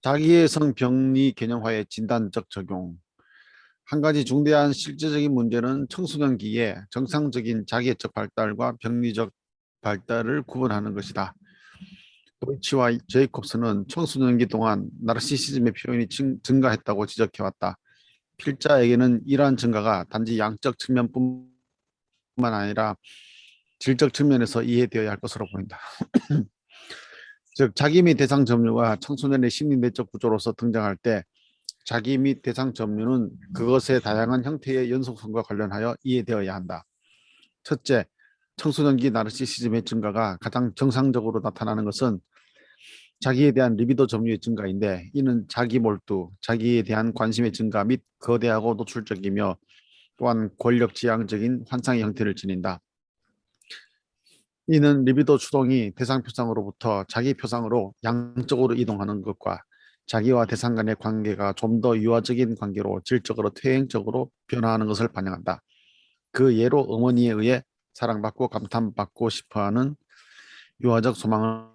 자기애성 병리 개념화의 진단적 적용. 한 가지 중대한 실제적인 문제는 청소년기에 정상적인 자기애적 발달과 병리적 발달을 구분하는 것이다. 도이치와 제이콥스는 청소년기 동안 나르시시즘의 표현이 증가했다고 지적해왔다. 필자에게는 이러한 증가가 단지 양적 측면뿐만 아니라 질적 측면에서 이해되어야 할 것으로 보인다. 즉 자기 및 대상 점유가 청소년의 심리 내적 구조로서 등장할 때 자기 및 대상 점유는 그것의 다양한 형태의 연속성과 관련하여 이해되어야 한다. 첫째, 청소년기 나르시시즘의 증가가 가장 정상적으로 나타나는 것은 자기에 대한 리비도 점유의 증가인데, 이는 자기 몰두, 자기에 대한 관심의 증가 및 거대하고 노출적이며 또한 권력지향적인 환상의 형태를 지닌다. 이는 리비도 추동이 대상 표상으로부터 자기 표상으로 양적으로 이동하는 것과 자기와 대상 간의 관계가 좀 더 유화적인 관계로 질적으로 퇴행적으로 변화하는 것을 반영한다. 그 예로 어머니에 의해 사랑받고 감탄받고 싶어하는 유아적 소망을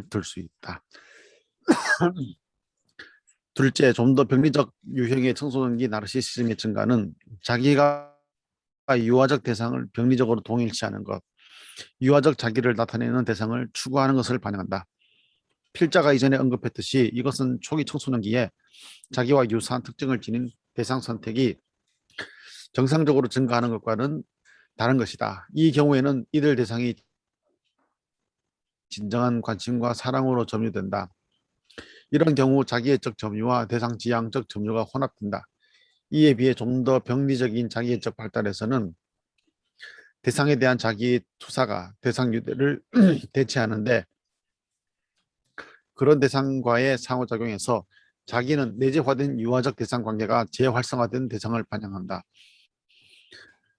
들 수 있다. 둘째, 좀 더 병리적 유형의 청소년기 나르시시즘의 증가는 자기가 유아적 대상을 병리적으로 동일시하는 것, 유아적 자기를 나타내는 대상을 추구하는 것을 반영한다. 필자가 이전에 언급했듯이 이것은 초기 청소년기에 자기와 유사한 특징을 지닌 대상 선택이 정상적으로 증가하는 것과는 다른 것이다. 이 경우에는 이들 대상이 진정한 관심과 사랑으로 점유된다. 이런 경우 자기애적 점유와 대상 지향적 점유가 혼합된다. 이에 비해 좀 더 병리적인 자기애적 발달에서는 대상에 대한 자기의 투사가 대상 유대를 대체하는데, 그런 대상과의 상호작용에서 자기는 내재화된 유아적 대상 관계가 재활성화된 대상을 반영한다.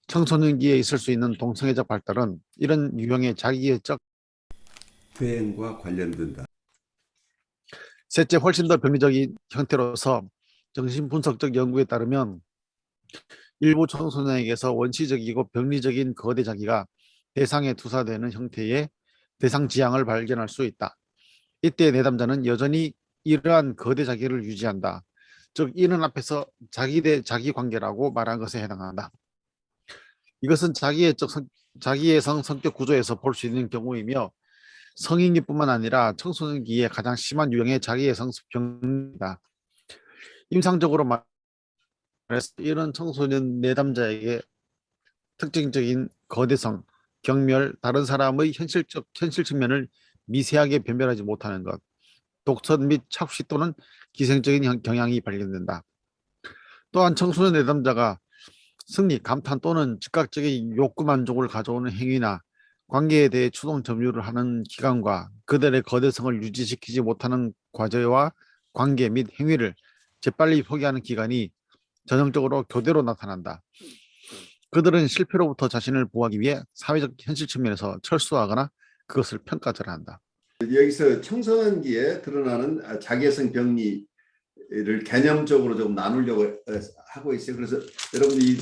청소년기에 있을 수 있는 동성애적 발달은 이런 유형의 자기애적 퇴행과 관련된다. 셋째, 훨씬 더 병리적인 형태로서 정신분석적 연구에 따르면 일부 청소년에게서 원시적이고 병리적인 거대 자기가 대상에 투사되는 형태의 대상 지향을 발견할 수 있다. 이때 내담자는 여전히 이러한 거대 자기를 유지한다. 즉 이는 앞에서 자기 대 자기 관계라고 말한 것에 해당한다. 이것은 자기애성 성격 구조에서 볼 수 있는 경우이며 성인기뿐만 아니라 청소년기에 가장 심한 유형의 자기애성 병이다. 임상적으로 말해서 이런 청소년 내담자에게 특징적인 거대성, 경멸, 다른 사람의 현실 측면을 미세하게 변별하지 못하는 것, 독선 및 착시 또는 기생적인 경향이 발견된다. 또한 청소년 내담자가 승리, 감탄 또는 즉각적인 욕구 만족을 가져오는 행위나 관계에 대해 추동 점유를 하는 기간과 그들의 거대성을 유지시키지 못하는 과제와 관계 및 행위를 재빨리 포기하는 기간이 전형적으로 교대로 나타난다. 그들은 실패로부터 자신을 보호하기 위해 사회적 현실 측면에서 철수하거나 그것을 평가절하한다. 여기서 청소년기에 드러나는 자기애성 병리를 개념적으로 좀 나누려고 하고 있어요. 그래서 여러분이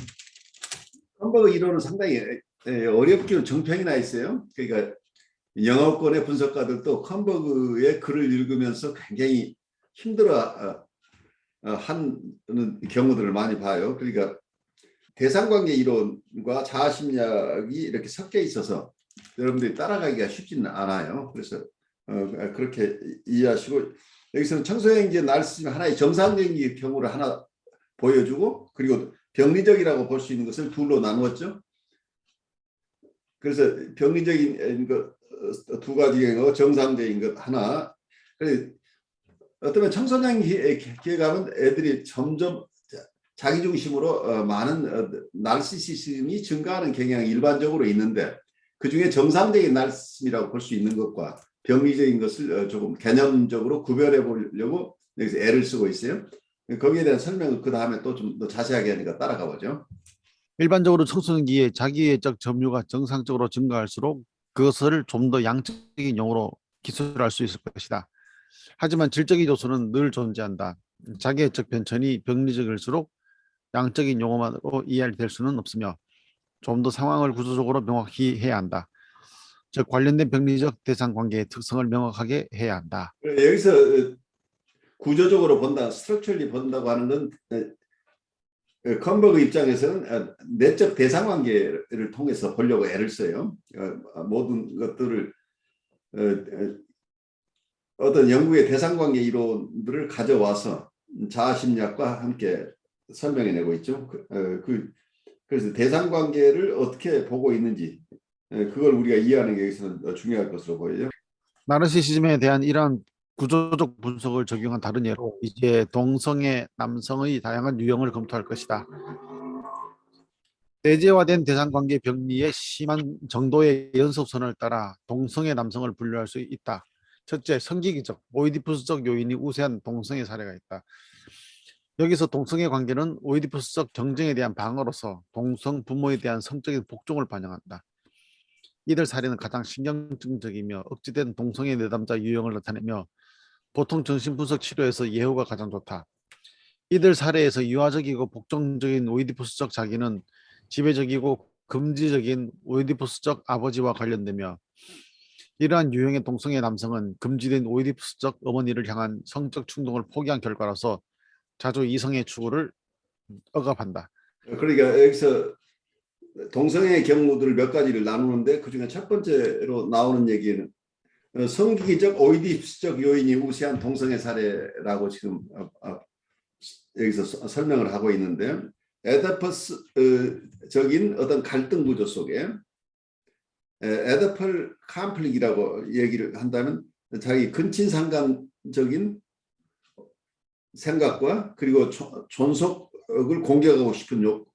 컴버그 이론은 상당히 어렵기로 정평이 나 있어요. 그러니까 영어권의 분석가들도 컴버그의 글을 읽으면서 굉장히 힘들어 하는 경우들을 많이 봐요. 그러니까 대상관계 이론과 자아심리학이 이렇게 섞여 있어서 여러분들이 따라가기가 쉽지는 않아요. 그래서 그렇게 이해하시고, 여기서는 청소년기의 나르시즘 하나의 정상적인 경우를 하나 보여주고, 그리고 병리적이라고 볼 수 있는 것을 둘로 나누었죠. 그래서 병리적인 것 두 가지인 거, 정상적인 것 하나. 어쩌면 청소년기에 가면 애들이 점점 자기중심으로 많은 나르시시즘이 증가하는 경향이 일반적으로 있는데, 그중에 정상적인 나르시즘이라고 볼 수 있는 것과 병리적인 것을 조금 개념적으로 구별해 보려고 여기서 애를 쓰고 있어요. 거기에 대한 설명을 그 다음에 또 좀 더 자세하게 하니까 따라가 보죠. 일반적으로 청소년기에 자기애적 점유가 정상적으로 증가할수록 그것을 좀 더 양적인 용어로 기술할 수 있을 것이다. 하지만 질적인 요소는 늘 존재한다. 자기애적 변천이 병리적일수록 양적인 용어만으로 이해될 수는 없으며 좀 더 상황을 구조적으로 명확히 해야 한다. 즉 관련된 병리적 대상 관계의 특성을 명확하게 해야 한다. 여기서 구조적으로 본다, 스트럭처리 본다고 하는 건 컨버그 입장에서는 내적 대상 관계를 통해서 보려고 애를 써요. 모든 것들을 어떤 영국의 대상 관계 이론들을 가져와서 자아 심리학과 함께 설명해내고 있죠. 그래서 대상 관계를 어떻게 보고 있는지 그걸 우리가 이해하는 게 여기서는 중요할 것으로 보여요. 나르시시즘에 대한 이러한 구조적 분석을 적용한 다른 예로 이제 동성애 남성의 다양한 유형을 검토할 것이다. 대제화된 대상관계 병리의 심한 정도의 연속선을 따라 동성애 남성을 분류할 수 있다. 첫째, 성기기적, 오이디푸스적 요인이 우세한 동성애 사례가 있다. 여기서 동성애 관계는 오이디푸스적 경쟁에 대한 방어로서 동성 부모에 대한 성적인 복종을 반영한다. 이들 사례는 가장 신경증적이며 억지된 동성애 내담자 유형을 나타내며 보통 정신분석 치료에서 예후가 가장 좋다. 이들 사례에서 유아적이고 복종적인 오이디푸스적 자기는 지배적이고 금지적인 오이디푸스적 아버지와 관련되며 이러한 유형의 동성애 남성은 금지된 오이디푸스적 어머니를 향한 성적 충동을 포기한 결과로서 자주 이성의 추구를 억압한다. 그러니까 여기서 동성애 경우들 몇 가지를 나누는데 그중에 첫 번째로 나오는 얘기는 성기적 오이디푸스적 요인이 우세한 동성애 사례라고 지금 여기서 설명을 하고 있는데 에더퍼스적인 어떤 갈등 구조 속에 에더펄 컴플릭이라고 얘기를 한다면 자기 근친상간적인 생각과 그리고 존속을 공격하고 싶은 욕.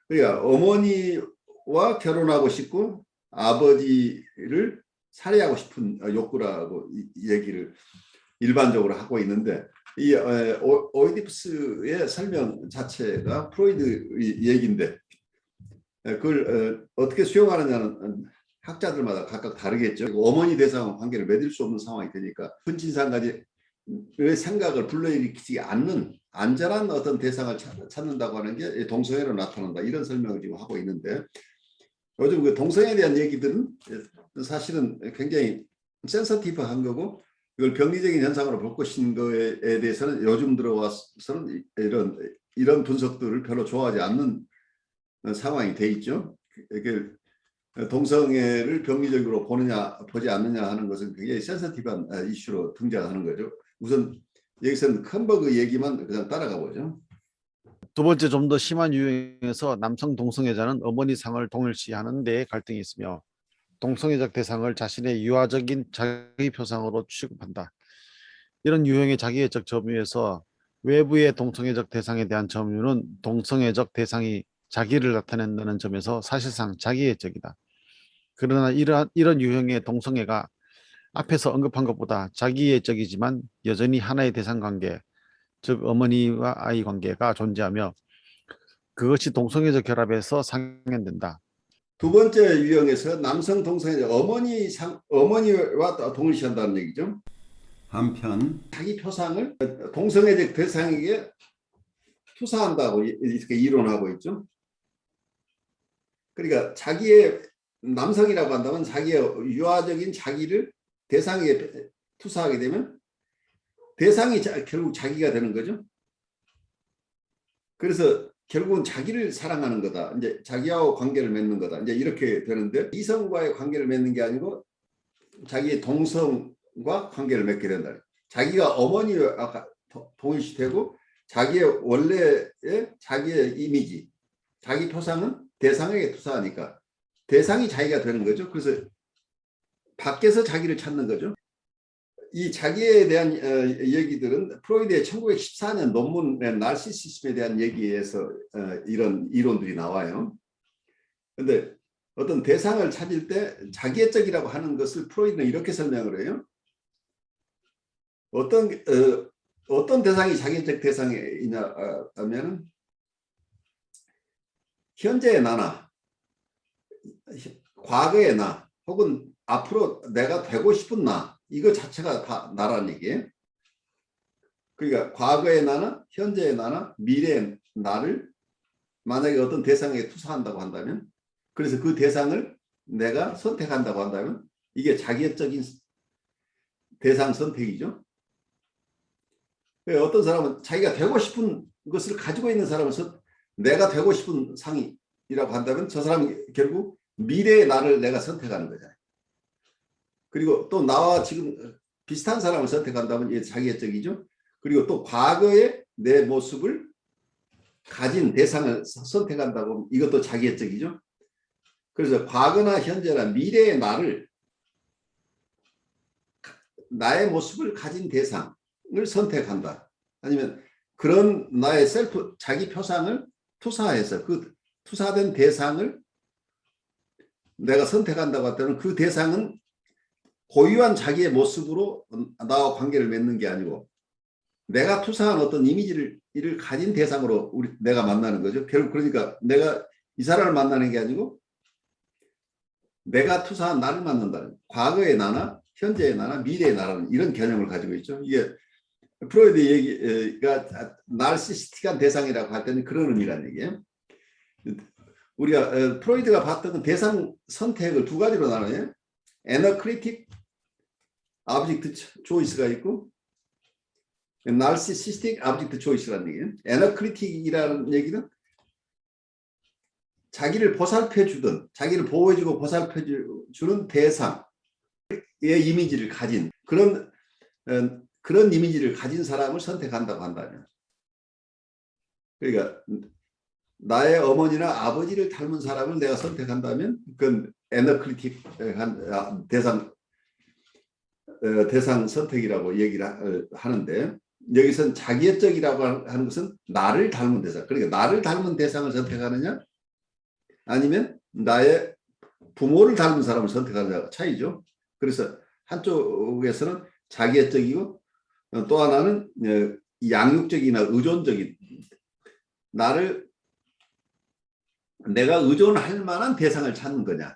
그러니까 어머니와 결혼하고 싶고 아버지를 살해하고 싶은 욕구라고 얘기를 일반적으로 하고 있는데 이 오이디푸스의 설명 자체가 프로이드 얘기인데 그걸 어떻게 수용하느냐는 학자들마다 각각 다르겠죠. 어머니 대상 관계를 맺을 수 없는 상황이 되니까 근친상간의 생각을 불러일으키지 않는 안전한 어떤 대상을 찾는다고 하는 게 동성애로 나타난다. 이런 설명을 지금 하고 있는데 요즘 그 동성애에 대한 얘기들은 사실은 굉장히 센서티브한 거고 이걸 병리적인 현상으로 볼 것인 거에 대해서는 요즘 들어와서는 이런 분석들을 별로 좋아하지 않는 상황이 돼 있죠. 동성애를 병리적으로 보느냐 보지 않느냐 하는 것은 굉장히 센서티브한 이슈로 등장하는 거죠. 우선 여기서는 컨버그 얘기만 그냥 따라가 보죠. 두 번째, 좀 더 심한 유형에서 남성 동성애자는 어머니 상을 동일시하는 데 갈등이 있으며 동성애적 대상을 자신의 유아적인 자기 표상으로 취급한다. 이런 유형의 자기애적 점유에서 외부의 동성애적 대상에 대한 점유는 동성애적 대상이 자기를 나타낸다는 점에서 사실상 자기애적이다. 그러나 이런 유형의 동성애가 앞에서 언급한 것보다 자기애적이지만 여전히 하나의 대상 관계, 즉 어머니와 아이 관계가 존재하며 그것이 동성애적 결합에서 상연된다. 두 번째 유형에서 남성 동성애자 어머니와 동일시한다는 얘기죠. 한편 자기 표상을 동성애적 대상에게 투사한다고 이렇게 이론하고 있죠. 그러니까 자기의 남성이라고 한다면 자기의 유아적인 자기를 대상에게 투사하게 되면 대상이 결국 자기가 되는 거죠. 그래서 결국은 자기를 사랑하는 거다. 이제 자기와 관계를 맺는 거다. 이제 이렇게 되는데 이성과의 관계를 맺는 게 아니고 자기의 동성과 관계를 맺게 된다. 자기가 어머니와 동일시되고 자기의 원래의 자기의 이미지, 자기 표상은 대상에게 투사하니까 대상이 자기가 되는 거죠. 그래서 밖에서 자기를 찾는 거죠. 이 자기에 대한 얘기들은 프로이드의 1914년 논문의 나르시시즘에 대한 얘기에서 이런 이론들이 나와요. 그런데 어떤 대상을 찾을 때 자기애적이라고 하는 것을 프로이드는 이렇게 설명을 해요. 어떤 대상이 자기애적 대상이냐 하면 현재의 나나 과거의 나 혹은 앞으로 내가 되고 싶은 나 이거 자체가 다 나라는 얘기예요. 그러니까 과거의 나나 현재의 나나 미래의 나를 만약에 어떤 대상에게 투사한다고 한다면 그래서 그 대상을 내가 선택한다고 한다면 이게 자기애적인 대상 선택이죠. 어떤 사람은 자기가 되고 싶은 것을 가지고 있는 사람은 내가 되고 싶은 상이라고 한다면 저 사람은 결국 미래의 나를 내가 선택하는 거잖아요. 그리고 또 나와 지금 비슷한 사람을 선택한다면 이게 자기애적이죠. 그리고 또 과거의 내 모습을 가진 대상을 선택한다고 이것도 자기애적이죠. 그래서 과거나 현재나 미래의 나의 모습을 가진 대상을 선택한다. 아니면 그런 나의 셀프 자기 표상을 투사해서 그 투사된 대상을 내가 선택한다고 했다면 그 대상은 고유한 자기의 모습으로 나와 관계를 맺는 게 아니고 내가 투사한 어떤 이미지를 가진 대상으로 내가 만나는 거죠. 결국 그러니까 내가 이 사람을 만나는 게 아니고 내가 투사한 나를 만난다는, 과거의 나나 현재의 나나 미래의 나라는 이런 개념을 가지고 있죠. 이게 프로이드 얘기가 나르시스틱한 대상이라고 할 때는 그런 의미란 얘기예요. 우리가 프로이드가 봤던 대상 선택을 두 가지로 나눠요. 에너크리틱 오브젝트 초이스가 있고 나르시시스틱 오브젝트 초이스라는 얘기예요. 에너크리틱이라는 얘기는 자기를 보살펴주든 자기를 보호해주고 보살펴주는 대상의 이미지를 가진 그런 이미지를 가진 사람을 선택한다고 한다면, 그러니까 나의 어머니나 아버지를 닮은 사람을 내가 선택한다면 그건 에너크리틱한 대상 선택이라고 얘기를 하는데, 여기서는 자기애적이라고 하는 것은 나를 닮은 대상, 그러니까 나를 닮은 대상을 선택하느냐 아니면 나의 부모를 닮은 사람을 선택하느냐 차이죠. 그래서 한쪽에서는 자기애적이고 또 하나는 양육적이나 의존적인, 내가 의존할 만한 대상을 찾는 거냐,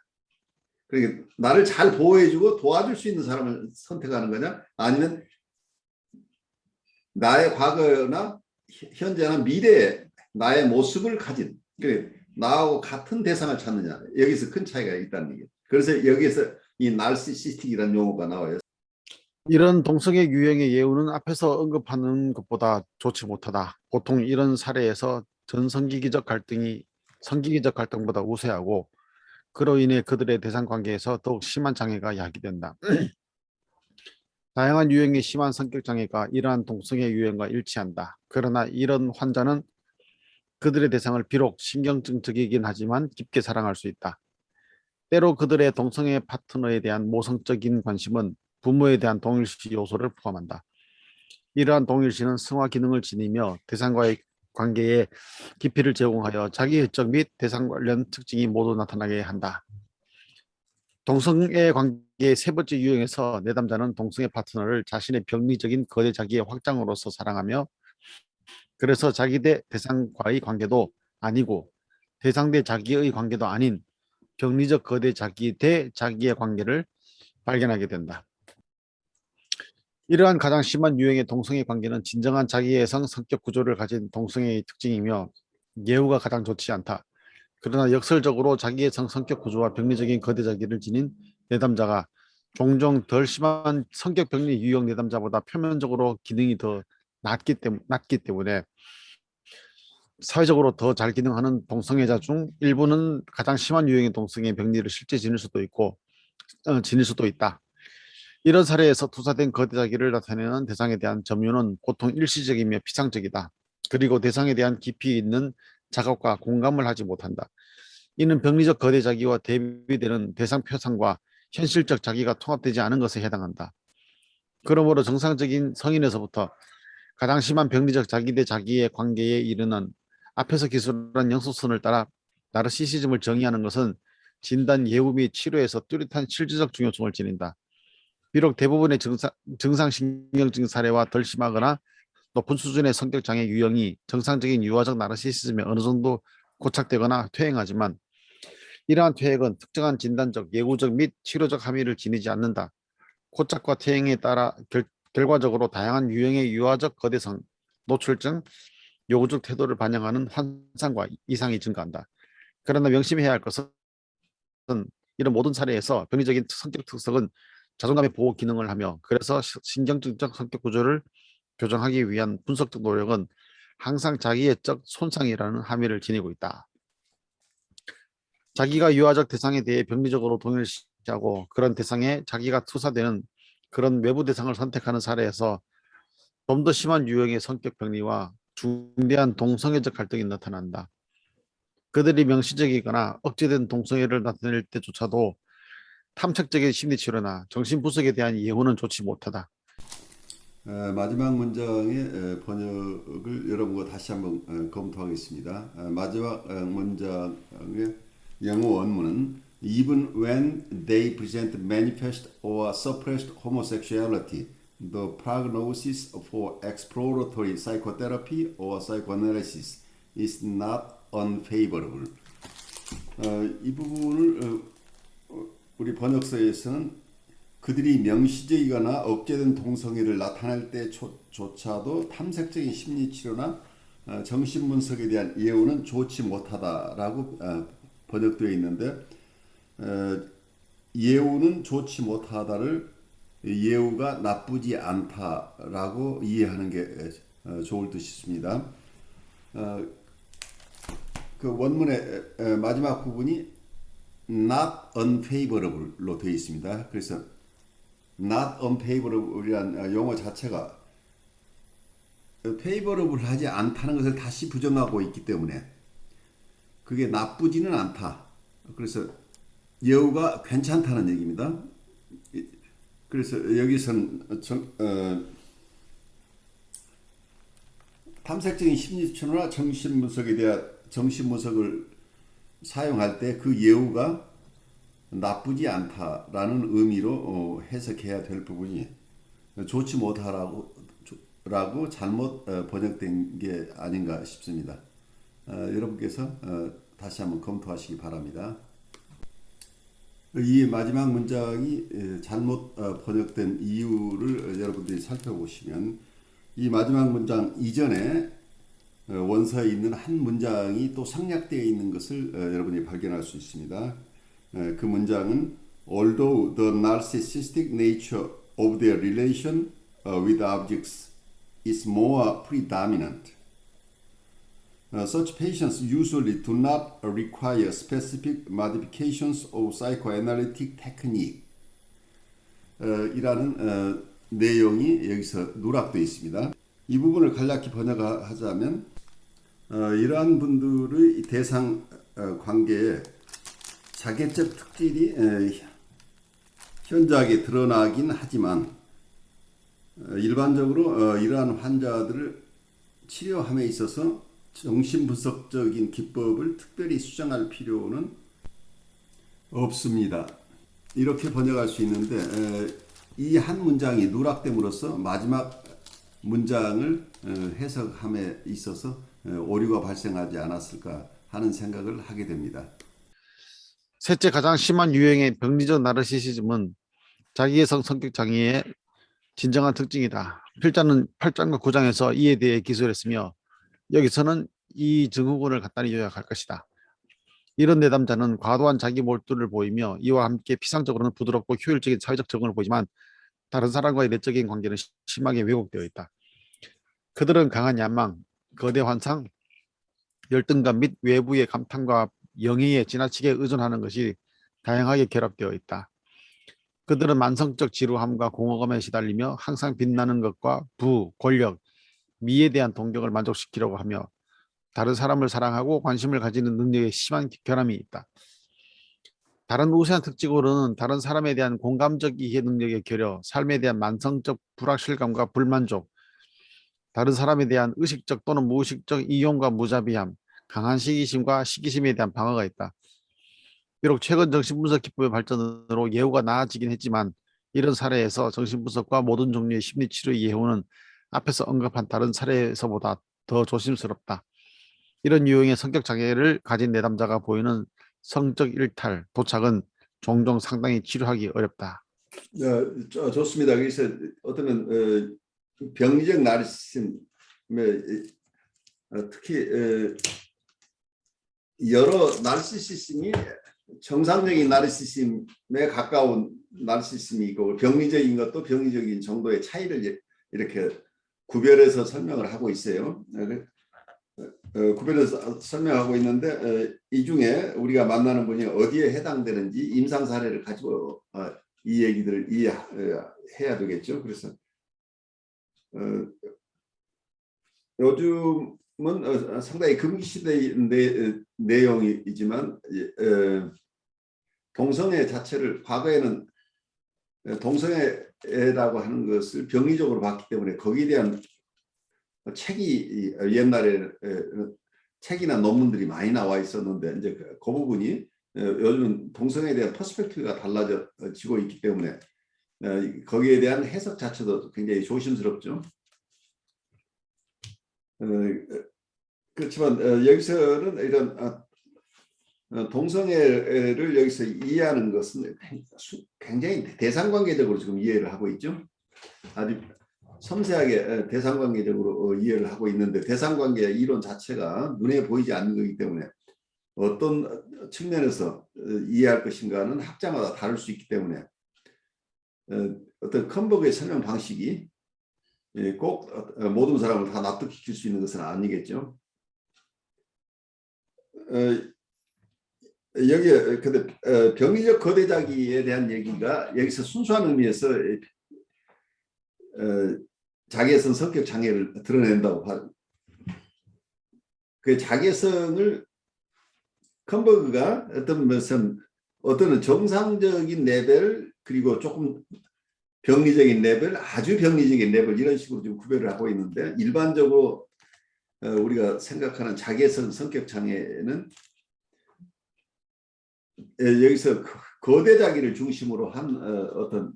그러니까 나를 잘 보호해주고 도와줄 수 있는 사람을 선택하는 거냐, 아니면 나의 과거나 현재나 미래에 나의 모습을 가진, 그러니까 나하고 같은 대상을 찾느냐, 여기서 큰 차이가 있다는 얘기예요. 그래서 여기에서 이 나르시시스틱이라는 용어가 나와요. 이런 동성애 유형의 예우는 앞에서 언급하는 것보다 좋지 못하다. 보통 이런 사례에서 전성기기적 갈등이 성기기적 갈등보다 우세하고 그로 인해 그들의 대상 관계에서 더욱 심한 장애가 야기된다. 다양한 유형의 심한 성격 장애가 이러한 동성애 유형과 일치한다. 그러나 이런 환자는 그들의 대상을 비록 신경증적이긴 하지만 깊게 사랑할 수 있다. 때로 그들의 동성애 파트너에 대한 모성적인 관심은 부모에 대한 동일시 요소를 포함한다. 이러한 동일시는 성화 기능을 지니며 대상과의 관계에 깊이를 제공하여 자기애적 및 대상 관련 특징이 모두 나타나게 한다. 동성애 관계의 세 번째 유형에서 내담자는 동성애 파트너를 자신의 병리적인 거대 자기의 확장으로서 사랑하며, 그래서 자기 대 대상과의 관계도 아니고 대상 대 자기의 관계도 아닌 병리적 거대 자기 대 자기의 관계를 발견하게 된다. 이러한 가장 심한 유형의 동성애 관계는 진정한 자기애성 성격 구조를 가진 동성애의 특징이며 예후가 가장 좋지 않다. 그러나 역설적으로 자기애성 성격 구조와 병리적인 거대 자기를 지닌 내담자가 종종 덜 심한 성격 병리 유형 내담자보다 표면적으로 기능이 더 낮기 때문에 사회적으로 더 잘 기능하는 동성애자 중 일부는 가장 심한 유형의 동성애 병리를 실제 지닐 수도 있다. 이런 사례에서 투사된 거대자기를 나타내는 대상에 대한 점유는 보통 일시적이며 피상적이다. 그리고 대상에 대한 깊이 있는 자각과 공감을 하지 못한다. 이는 병리적 거대자기와 대비되는 대상 표상과 현실적 자기가 통합되지 않은 것에 해당한다. 그러므로 정상적인 성인에서부터 가장 심한 병리적 자기 대 자기의 관계에 이르는 앞에서 기술한 영수선을 따라 나르시시즘을 정의하는 것은 진단, 예후 및 치료에서 뚜렷한 실질적 중요성을 지닌다. 비록 대부분의 증상신경증 사례와 덜 심하거나 높은 수준의 성격장애 유형이 정상적인 유아적 나르시시즘에 어느 정도 고착되거나 퇴행하지만 이러한 퇴행은 특정한 진단적, 예후적 및 치료적 함의를 지니지 않는다. 고착과 퇴행에 따라 결과적으로 다양한 유형의 유아적 거대성, 노출증, 요구적 태도를 반영하는 환상과 이상이 증가한다. 그러나 명심해야 할 것은 이런 모든 사례에서 병리적인 성격 특성은 자존감의 보호 기능을 하며, 그래서 신경증적 성격 구조를 교정하기 위한 분석적 노력은 항상 자기애적 손상이라는 함의를 지니고 있다. 자기가 유아적 대상에 대해 병리적으로 동일시하고 그런 대상에 자기가 투사되는 그런 외부 대상을 선택하는 사례에서 좀 더 심한 유형의 성격 병리와 중대한 동성애적 갈등이 나타난다. 그들이 명시적이거나 억제된 동성애를 나타낼 때조차도 탐색적인 심리치료나 정신분석에 대한 예우는 좋지 못하다. 마지막 문장의 번역을 여러분과 다시 한번 검토하겠습니다. 마지막 문장의 영어 원문은 Even when they present manifest or suppressed homosexuality, the prognosis for exploratory psychotherapy or psychoanalysis is not unfavorable. 이 부분을 우리 번역서에서는 그들이 명시적이거나 억제된 동성애를 나타낼 때조차도 탐색적인 심리치료나 정신분석에 대한 예우는 좋지 못하다라고 번역되어 있는데, 예우는 좋지 못하다를 예우가 나쁘지 않다라고 이해하는 게 좋을 듯 싶습니다. 그 원문의 마지막 부분이 not unfavorable로 되어 있습니다. 그래서 not unfavorable이란 용어 자체가 favorable 하지 않다는 것을 다시 부정하고 있기 때문에 그게 나쁘지는 않다. 그래서 예우가 괜찮다는 얘기입니다. 그래서 여기서는 탐색적인 심리치료나 정신분석에 대한 정신분석을 사용할 때 그 예우가 나쁘지 않다라는 의미로 해석해야 될 부분이 좋지 못하라고 잘못 번역된 게 아닌가 싶습니다. 여러분께서 다시 한번 검토하시기 바랍니다. 이 마지막 문장이 잘못 번역된 이유를 여러분들이 살펴보시면 이 마지막 문장 이전에 원서에 있는 한 문장이 또 생략되어 있는 것을 여러분이 발견할 수 있습니다. 그 문장은 Although the narcissistic nature of their relation with objects is more predominant, such patients usually do not require specific modifications of psychoanalytic technique. 이라는 내용이 여기서 누락되어 있습니다. 이 부분을 간략히 번역하자면 이러한 분들의 대상 관계에 자객적 특질이 현저하게 드러나긴 하지만 일반적으로 이러한 환자들을 치료함에 있어서 정신분석적인 기법을 특별히 수정할 필요는 없습니다. 이렇게 번역할 수 있는데 이 한 문장이 누락됨으로써 마지막 문장을 해석함에 있어서 오류가 발생하지 않았을까 하는 생각을 하게 됩니다. 셋째, 가장 심한 유형의 병리적 나르시시즘은 자기애성 성격 장애의 진정한 특징이다. 필자는 8장과 9장에서 이에 대해 기술했으며 여기서는 이 증후군을 간단히 요약할 것이다. 이런 내담자는 과도한 자기 몰두를 보이며 이와 함께 피상적으로는 부드럽고 효율적인 사회적 적응을 보이지만 다른 사람과의 내적인 관계는 심하게 왜곡되어 있다. 그들은 강한 야망, 거대 환상, 열등감 및 외부의 감탄과 영의에 지나치게 의존하는 것이 다양하게 결합되어 있다. 그들은 만성적 지루함과 공허감에 시달리며 항상 빛나는 것과 부, 권력, 미에 대한 동경을 만족시키려고 하며 다른 사람을 사랑하고 관심을 가지는 능력에 심한 결함이 있다. 다른 우세한 특징으로는 다른 사람에 대한 공감적 이해 능력의 결여, 삶에 대한 만성적 불확실감과 불만족, 다른 사람에 대한 의식적 또는 무의식적 이용과 무자비함, 강한 시기심과 시기심에 대한 방어가 있다. 비록 최근 정신분석 기법의 발전으로 예후가 나아지긴 했지만 이런 사례에서 정신분석과 모든 종류의 심리치료의 예후는 앞에서 언급한 다른 사례에서보다 더 조심스럽다. 이런 유형의 성격 장애를 가진 내담자가 보이는 성적 일탈, 도착은 종종 상당히 치료하기 어렵다. 좋습니다. 그래서 어떤 병리적 나르시즘에 특히 여러 나르시시즘이 정상적인 나르시즘에 가까운 나르시즘이 있고 병리적인 것도 병리적인 정도의 차이를 이렇게 구별해서 설명을 하고 있어요. 구별해서 설명하고 있는데 이 중에 우리가 만나는 분이 어디에 해당되는지 임상 사례를 가지고 이 얘기들을 이해해야 되겠죠. 그래서 요즘은 상당히 금기시대의 내용이지만 동성애 자체를 과거에는 동성애라고 하는 것을 병리적으로 봤기 때문에 거기에 대한 책이 옛날에 책이나 논문들이 많이 나와 있었는데 이제 그 부분이 요즘은 동성애에 대한 퍼스펙티브가 달라지고 있기 때문에 거기에 대한 해석 자체도 굉장히 조심스럽죠. 그렇지만 여기서는 이런 동성애를 여기서 이해하는 것은 굉장히 대상관계적으로 지금 이해를 하고 있죠. 아주 섬세하게 대상관계적으로 이해를 하고 있는데 대상관계 이론 자체가 눈에 보이지 않는 거기 때문에 어떤 측면에서 이해할 것인가는 학자마다 다를 수 있기 때문에 어떤 컴버그의 설명 방식이 꼭 모든 사람을 다 납득시킬 수 있는 것은 아니겠죠. 여기에 근데 병리적 거대자기에 대한 얘기가 여기서 순수한 의미에서 자기애성 성격 장애를 드러낸다고 하죠. 그 자기애성을 컴버그가 어떤 정상적인 레벨 그리고 조금 병리적인 레벨, 아주 병리적인 레벨 이런 식으로 좀 구별을 하고 있는데 일반적으로 우리가 생각하는 자기애성 성격 장애는 여기서 거대자기를 중심으로 한 어떤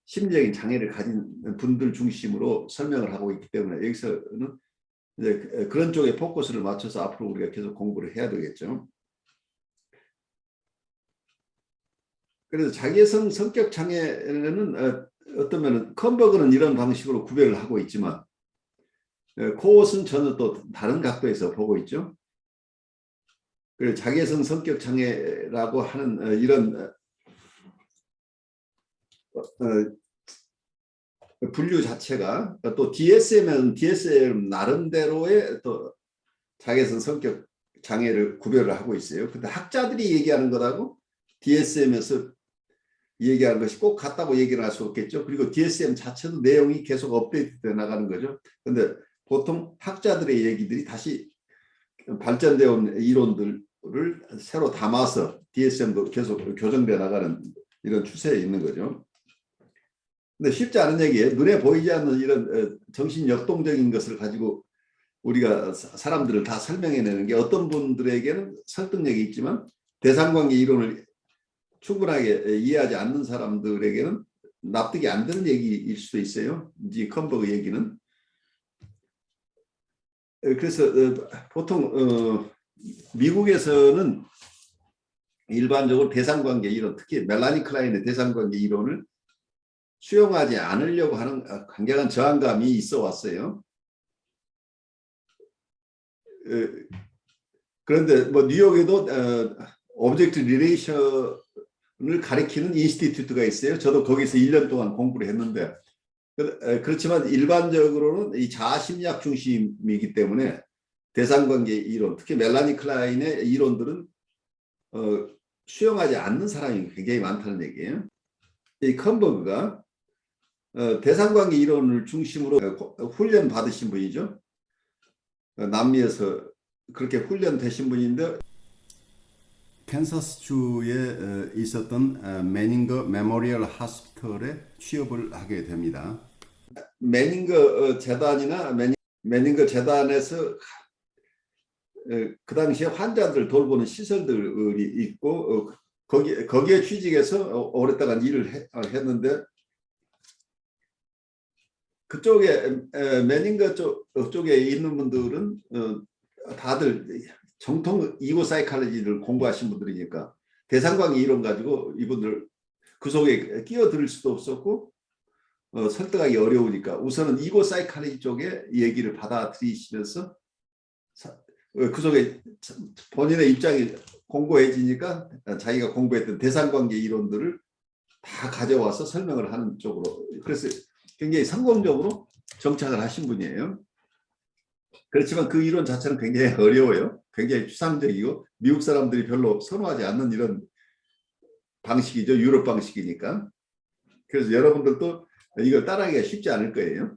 심리적인 장애를 가진 분들 중심으로 설명을 하고 있기 때문에 여기서는 이제 그런 쪽에 포커스를 맞춰서 앞으로 우리가 계속 공부를 해야 되겠죠. 그래서 자기애성 성격 장애는 어떤 면은 컴버그는 이런 방식으로 구별을 하고 있지만 코엇은 전혀 또 다른 각도에서 보고 있죠. 그래서 자기애성 성격 장애라고 하는 이런 분류 자체가 또 DSM은 DSM 나름대로의 또 자기애성 성격 장애를 구별을 하고 있어요. 근데 학자들이 얘기하는 것하고 DSM에서 얘기하는 것이 꼭 같다고 얘기를 할 수 없겠죠. 그리고 DSM 자체도 내용이 계속 업데이트돼 나가는 거죠. 근데 보통 학자들의 얘기들이 다시 발전되어 온 이론들을 새로 담아서 DSM도 계속 교정돼 나가는 이런 추세에 있는 거죠. 근데 쉽지 않은 얘기예요. 눈에 보이지 않는 이런 정신 역동적인 것을 가지고 우리가 사람들을 다 설명해내는 게 어떤 분들에게는 설득력이 있지만 대상관계 이론을 충분하게 이해하지 않는 사람들에게는 납득이 안 되는 얘기일 수도 있어요. 이 컴버그 얘기는. 그래서 보통 미국에서는 일반적으로 대상관계 이론, 특히 멜라니 클라인의 대상관계 이론을 수용하지 않으려고 하는 강경한 저항감이 있어 왔어요. 그런데 뭐 뉴욕에도 오브젝트 리레이션을 가리키는 인스티튜트가 있어요. 저도 거기서 1년 동안 공부를 했는데 그렇지만 일반적으로는 이 자아심리학 중심이기 때문에 대상관계 이론, 특히 멜라니 클라인의 이론들은 수용하지 않는 사람이 굉장히 많다는 얘기예요. 이 컴버그가 대상관계 이론을 중심으로 훈련 받으신 분이죠. 남미에서 그렇게 훈련되신 분인데 캔사스주에 있었던 매닝거 메모리얼 하스피털에 취업을 하게 됩니다. 매닝거 재단이나 매닝거 재단에서 그 당시에 환자들 돌보는 시설들이 있고 거기에 취직해서 오랫동안 일을 했는데 그쪽에 매닝거 쪽에 있는 분들은 다들 정통 이고 사이칼로지를 공부하신 분들이니까 대상관계 이론 가지고 이분들 그 속에 끼어들 수도 없었고 설득하기 어려우니까 우선은 이고 사이칼로지 쪽에 얘기를 받아들이시면서 그 속에 본인의 입장이 공고해지니까 자기가 공부했던 대상관계 이론들을 다 가져와서 설명을 하는 쪽으로 그래서 굉장히 성공적으로 정착을 하신 분이에요. 그렇지만 그 이론 자체는 굉장히 어려워요. 굉장히 추상적이고 미국 사람들이 별로 선호하지 않는 이런 방식이죠. 유럽 방식이니까. 그래서 여러분들도 이걸 따라하기가 쉽지 않을 거예요.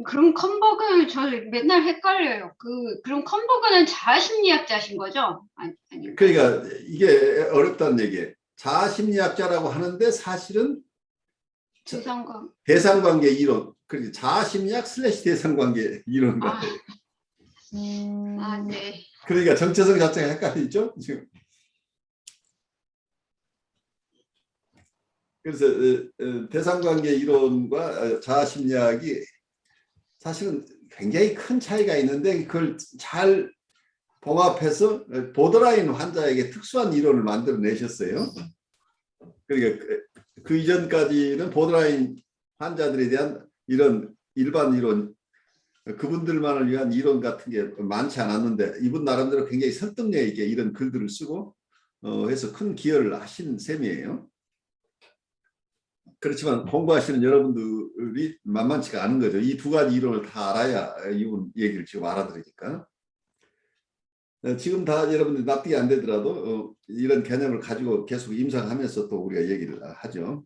그럼 컨버그 저 맨날 헷갈려요. 그럼 컨버그는 자아심리학자신 거죠? 아니. 그러니까 이게 어렵다는 얘기예요. 자아심리학자라고 하는데 사실은 대상관. 대상관계 이론, 그러니까 자아심리학 슬래시 대상관계 이론 같아요. 네. 그러니까 정체성 자체가 헷갈리죠 지금. 그래서 대상관계 이론과 자아심리학이 사실은 굉장히 큰 차이가 있는데 그걸 잘 봉합해서 보더라인 환자에게 특수한 이론을 만들어내셨어요. 그러니까 그 이전까지는 보더라인 환자들에 대한 이런 일반 이론, 그분들만을 위한 이론 같은 게 많지 않았는데 이분 나름대로 굉장히 설득력 있게 이런 글들을 쓰고 해서 큰 기여를 하신 셈이에요. 그렇지만 공부하시는 여러분들이 만만치가 않은 거죠. 이 두 가지 이론을 다 알아야 이분 얘기를 지금 알아들으니까. 지금 다 여러분들 납득이 안 되더라도 이런 개념을 가지고 계속 임상하면서 또 우리가 얘기를 하죠.